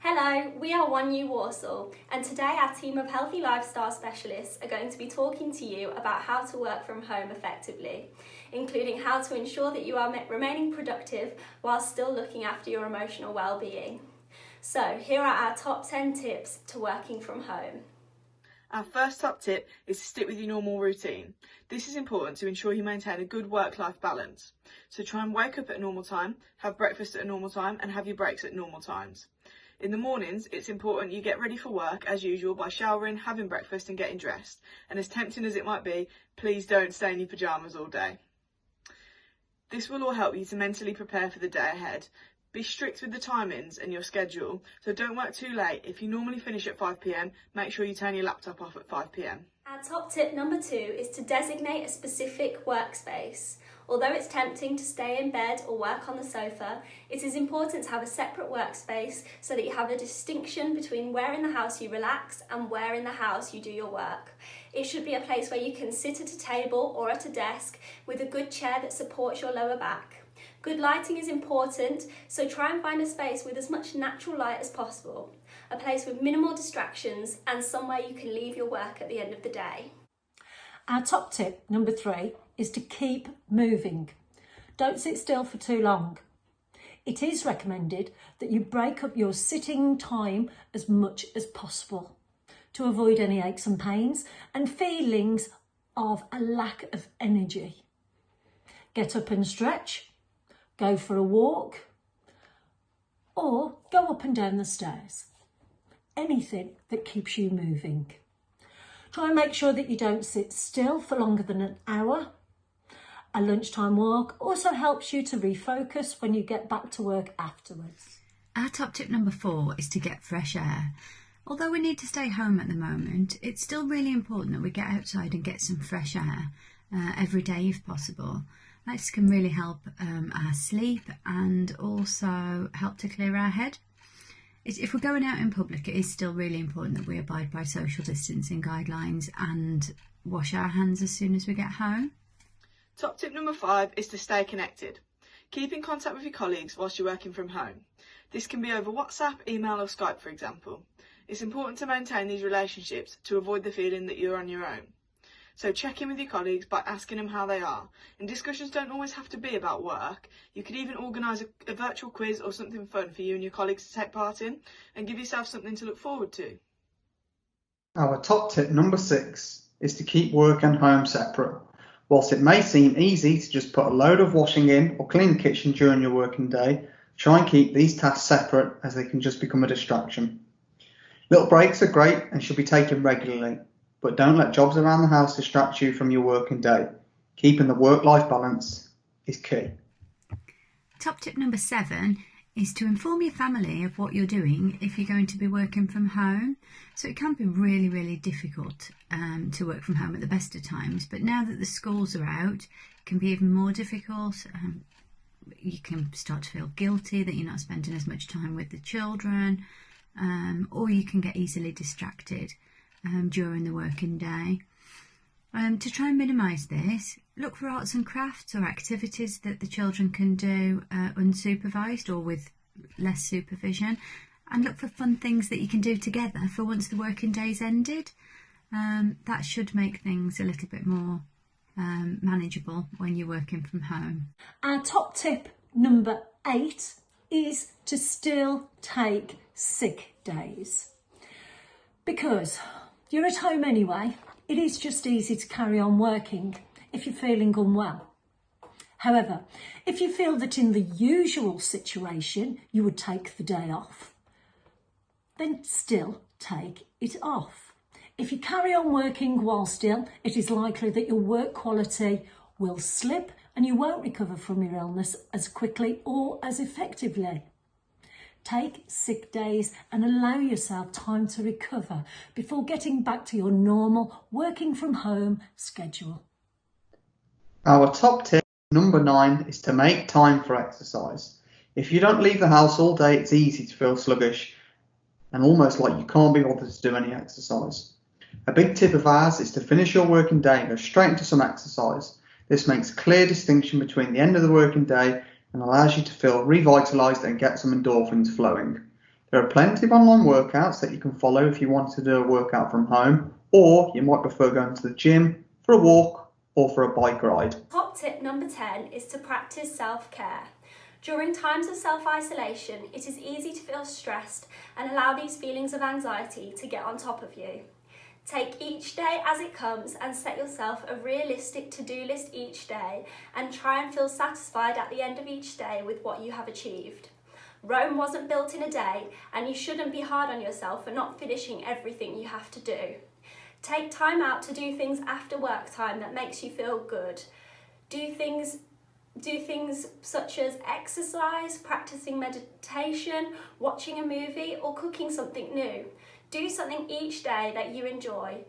Hello, we are OneYou Walsall, and today our team of healthy lifestyle specialists are going to be talking to you about how to work from home effectively, including how to ensure that you are remaining productive while still looking after your emotional well-being. So here are our top 10 tips to working from home. Our first top tip is to stick with your normal routine. This is important to ensure you maintain a good work-life balance. So try and wake up at a normal time, have breakfast at a normal time, and have your breaks at normal times. In the mornings, it's important you get ready for work as usual by showering, having breakfast and getting dressed. And as tempting as it might be, please don't stay in your pyjamas all day. This will all help you to mentally prepare for the day ahead. Be strict with the timings and your schedule, so don't work too late. If you normally finish at 5 p.m, make sure you turn your laptop off at 5 p.m. Our top tip number 2 is to designate a specific workspace. Although it's tempting to stay in bed or work on the sofa, it is important to have a separate workspace so that you have a distinction between where in the house you relax and where in the house you do your work. It should be a place where you can sit at a table or at a desk with a good chair that supports your lower back. Good lighting is important, so try and find a space with as much natural light as possible, a place with minimal distractions and somewhere you can leave your work at the end of the day. Our top tip, number 3, is to keep moving. Don't sit still for too long. It is recommended that you break up your sitting time as much as possible to avoid any aches and pains and feelings of a lack of energy. Get up and stretch, go for a walk, or go up and down the stairs. Anything that keeps you moving. Try and make sure that you don't sit still for longer than an hour. A lunchtime walk also helps you to refocus when you get back to work afterwards. Our top tip number 4 is to get fresh air. Although we need to stay home at the moment, it's still really important that we get outside and get some fresh air every day if possible. This can really help our sleep and also help to clear our head. If we're going out in public, it is still really important that we abide by social distancing guidelines and wash our hands as soon as we get home. Top tip number 5 is to stay connected. Keep in contact with your colleagues whilst you're working from home. This can be over WhatsApp, email or Skype, for example. It's important to maintain these relationships to avoid the feeling that you're on your own. So check in with your colleagues by asking them how they are. And discussions don't always have to be about work. You could even organise a virtual quiz or something fun for you and your colleagues to take part in and give yourself something to look forward to. Our top tip number 6 is to keep work and home separate. Whilst it may seem easy to just put a load of washing in or clean the kitchen during your working day, try and keep these tasks separate as they can just become a distraction. Little breaks are great and should be taken regularly, but don't let jobs around the house distract you from your working day. Keeping the work-life balance is key. Top tip number 7 is to inform your family of what you're doing if you're going to be working from home. So it can be really, really difficult to work from home at the best of times, but now that the schools are out, it can be even more difficult. You can start to feel guilty that you're not spending as much time with the children, or you can get easily distracted during the working day. To try and minimise this, look for arts and crafts or activities that the children can do unsupervised or with less supervision, and look for fun things that you can do together for once the working day's ended. That should make things a little bit more manageable when you're working from home. Our top tip number 8 is to still take sick days. Because you're at home anyway, it is just easy to carry on working if you're feeling unwell. However, if you feel that in the usual situation you would take the day off, then still take it off. If you carry on working while still, it is likely that your work quality will slip and you won't recover from your illness as quickly or as effectively. Take sick days and allow yourself time to recover before getting back to your normal working from home schedule. Our top tip number 9 is to make time for exercise. If you don't leave the house all day, it's easy to feel sluggish and almost like you can't be bothered to do any exercise. A big tip of ours is to finish your working day and go straight into some exercise. This makes a clear distinction between the end of the working day and allows you to feel revitalised and get some endorphins flowing. There are plenty of online workouts that you can follow if you want to do a workout from home, or you might prefer going to the gym, for a walk, or for a bike ride. Top tip number 10 is to practice self-care. During times of self-isolation, it is easy to feel stressed and allow these feelings of anxiety to get on top of you. Take each day as it comes and set yourself a realistic to-do list each day and try and feel satisfied at the end of each day with what you have achieved. Rome wasn't built in a day, and you shouldn't be hard on yourself for not finishing everything you have to do. Take time out to do things after work time that makes you feel good. Do things such as exercise, practicing meditation, watching a movie, or cooking something new. Do something each day that you enjoy.